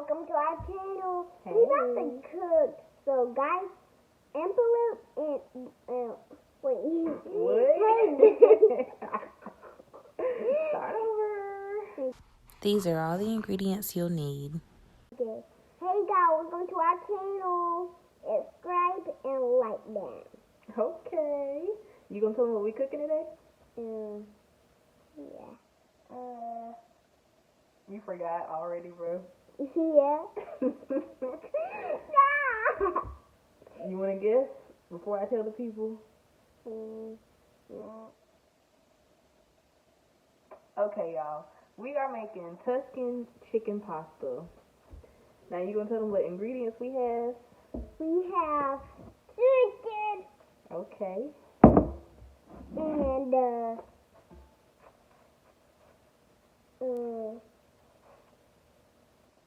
welcome to our channel. Hey. We about to cook. So guys, envelope and wait. What? Start over. These are all the ingredients you'll need. Okay. Hey guys, welcome to our channel. Subscribe and like that. Okay. You gonna tell me what we cooking today? Yeah. You forgot already, bro. Yeah. You wanna guess before I tell the people? Okay, y'all. We are making Tuscan chicken pasta. Now you gonna tell them what ingredients we have? We have chicken Okay. and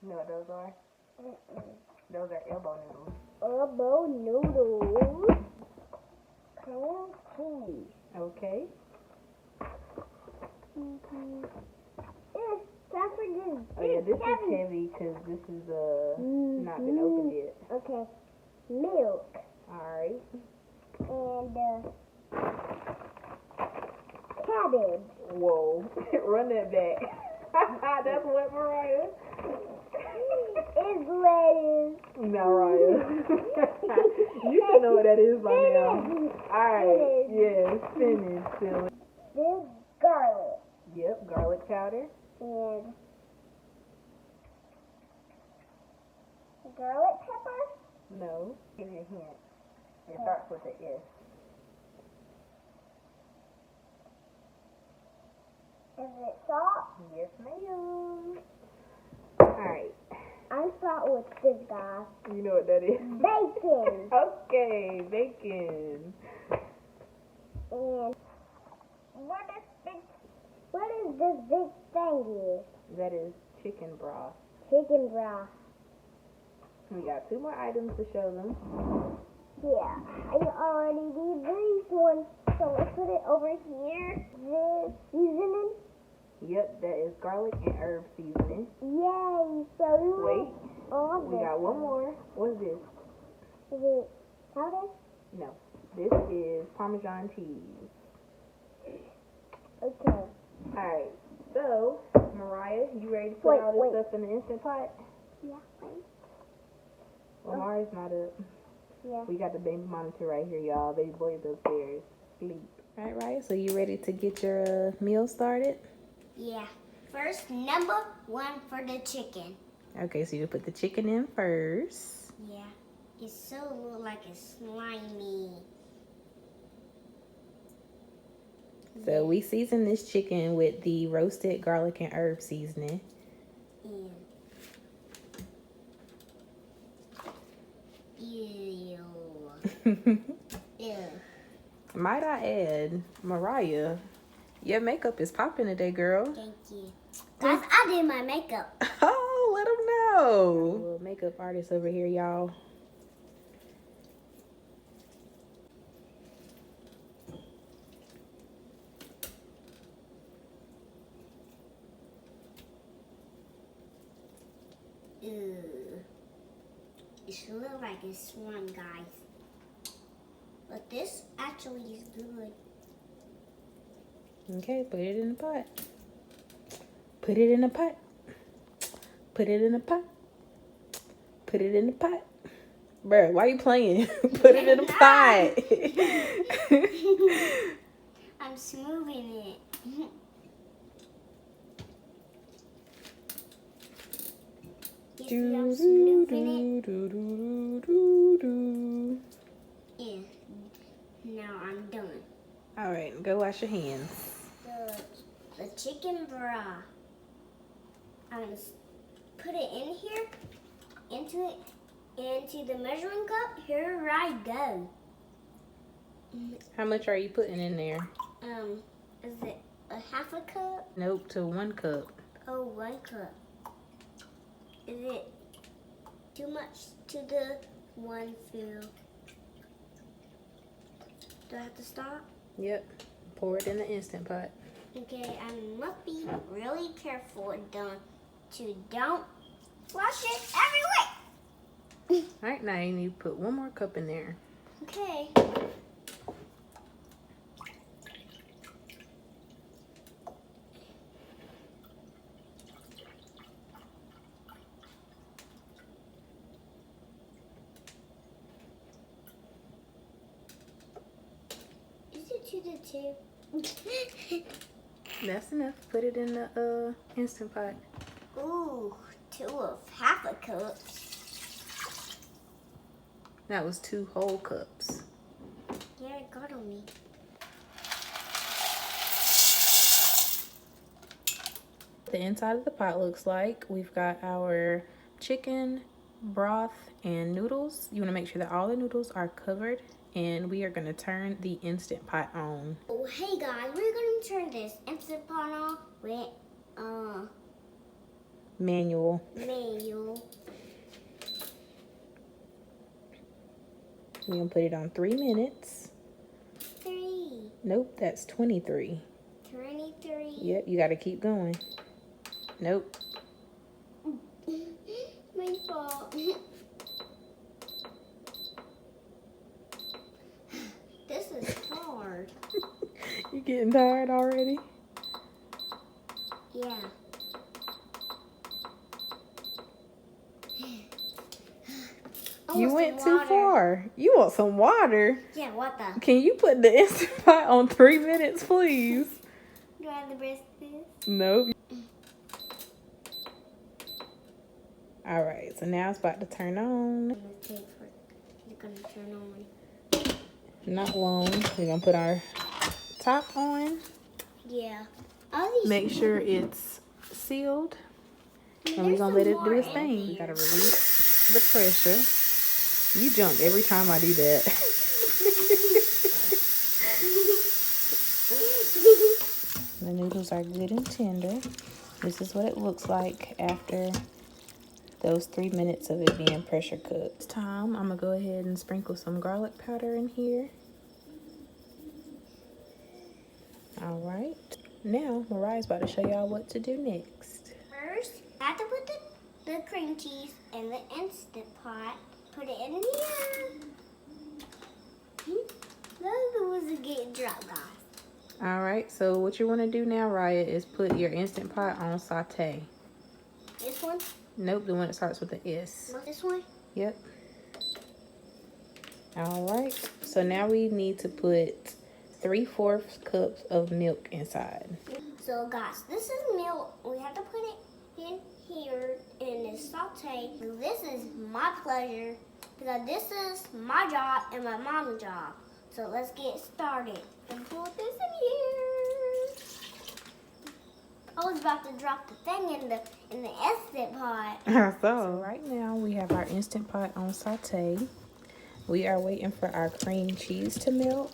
You know what those are? Those are elbow noodles. elbow noodles, cream cheese. Okay. It's time for this. Oh yeah, this is heavy because this is not been opened yet. Okay, milk Alright. and cabbage. Whoa. Run that back. That's what, Mariah? It's lettuce. Mariah. You should know what that is by now. Alright. Yeah, spinach. Silly. This garlic Yep, garlic powder. and garlic pepper. No. Give you a hint. It starts with an S. Is it salt? Yes, ma'am. Alright. I'm start with this guy. You know what that is? Bacon. Okay, bacon. And what is this big thing here? That is chicken broth. Chicken broth. We got 2 more items to show them. Yeah, I already need these ones, so let's put it over here. This seasoning. Yep, that is garlic and herb seasoning. Yay! So Wait, all we got one more. What's this? Is it powder? No, this is Parmesan cheese. Okay. Alright, so, Mariah, you ready to put all this stuff in the Instant Pot? Yeah. Well, Mariah's not up. Yeah. We got the baby monitor right here, y'all. Baby boy's upstairs. Sleep. Alright, Raya, so you ready to get your meal started? Yeah. First, number 1 for the chicken. Okay, so you put the chicken in first. Yeah. It so look like it's slimy. So we season this chicken with the roasted garlic and herb seasoning. Ew. Ew. Might I add, Mariah, your makeup is popping today, girl. Thank you. Guys, I did my makeup. Oh, let them know. Little makeup artist over here, y'all. Ew. It should look like it's one, guys. But this actually is good. Okay, put it in the pot. Put it in the pot. Put it in the pot. Put it in the pot. Bruh, why you playing? Put it in the pot. I'm smoothing it. You see I'm smoothing it? Yeah. Now I'm done. All right, go wash your hands. The chicken broth. I'm gonna put it in here, into the measuring cup. Here I go. How much are you putting in there? Is it a half a cup? Nope, to 1 cup. Oh, 1 cup. Is it too much to the 1 fill? Do I have to stop? Yep, pour it in the Instant Pot. Okay, I must be really careful to don't flush it All right, now you need to put one more cup in there. Okay. Is it to the tip? That's enough. Put it in the Instant Pot. Ooh, 2 of half a cup. That was 2 whole cups. Yeah, it got on me. The inside of the pot looks like we've got our chicken, broth, and noodles. You want to make sure that all the noodles are covered, and we are going to turn the Instant Pot on. Oh, hey guys, we're gonna turn this Instant Pot on with Manual. manual. We're going to put it on 3 minutes. 3, Nope, that's 23. 23. Yep, you got to keep going. Nope. My fault. This is hard. You getting tired already? Yeah. I You want went some too water. far. You want some water? Yeah, what the? Can you put the Instant Pot on 3 minutes, please? Do I have the rest of this? Nope. All right, so now it's about to turn on. It's gonna turn on. Not long. We're gonna put our top on. Yeah. All these. Make sure it's sealed, and we're There's gonna some let it more do its in thing. You here. gotta release the pressure. You jump every time I do that. The noodles are good and tender. This is what it looks like after those 3 minutes of it being pressure cooked. This time, I'm gonna go ahead and sprinkle some garlic powder in here. All right. Now, Mariah's about to show y'all what to do next. First, I have to put the cream cheese in the Instant Pot. Put it in here. Those ones are getting dropped, guys. All right, so what you want to do now, Raya, is put your Instant Pot on saute. This one? Nope, the one that starts with the S. Not this one? Yep. All right, so now we need to put 3/4 cups of milk inside. So, guys, this is milk. We have to put it in here in this saute. This is my pleasure because this is my job and my mom's job. So let's get started and put this in here. I was about to drop the thing in the Instant Pot. So right now we have our Instant Pot on saute. We are waiting for our cream cheese to melt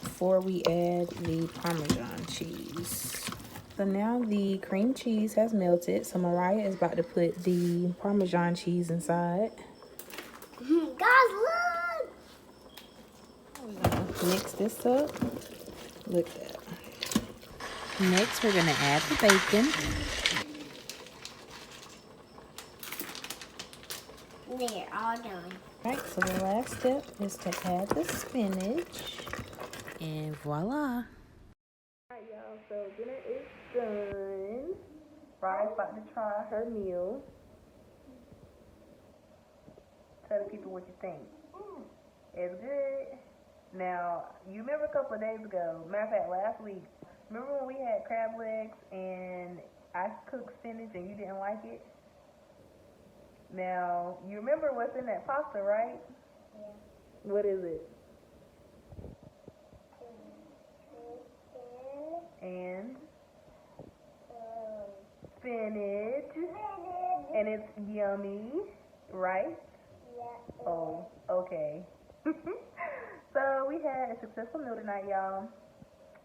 before we add the Parmesan cheese. So now the cream cheese has melted. So Mariah is about to put the Parmesan cheese inside. Guys, look! We're gonna mix this up. Look at that. Next, we're gonna add the bacon. There, all done. Right, so the last step is to add the spinach. And voila. Alright, y'all, so dinner is done. Ryan's about to try her meal. Tell the people what you think. It's good. Now, you remember a couple of days ago, matter of fact, last week, remember when we had crab legs and I cooked spinach and you didn't like it? Now, you remember what's in that pasta, right? Yeah. What is it? And spinach. And it's yummy, right? Yeah. Oh, okay. So we had a successful meal tonight, y'all.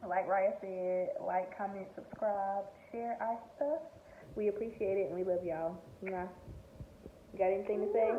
Like Raya said, like, comment, subscribe, share our stuff. We appreciate it and we love y'all. You got anything to say?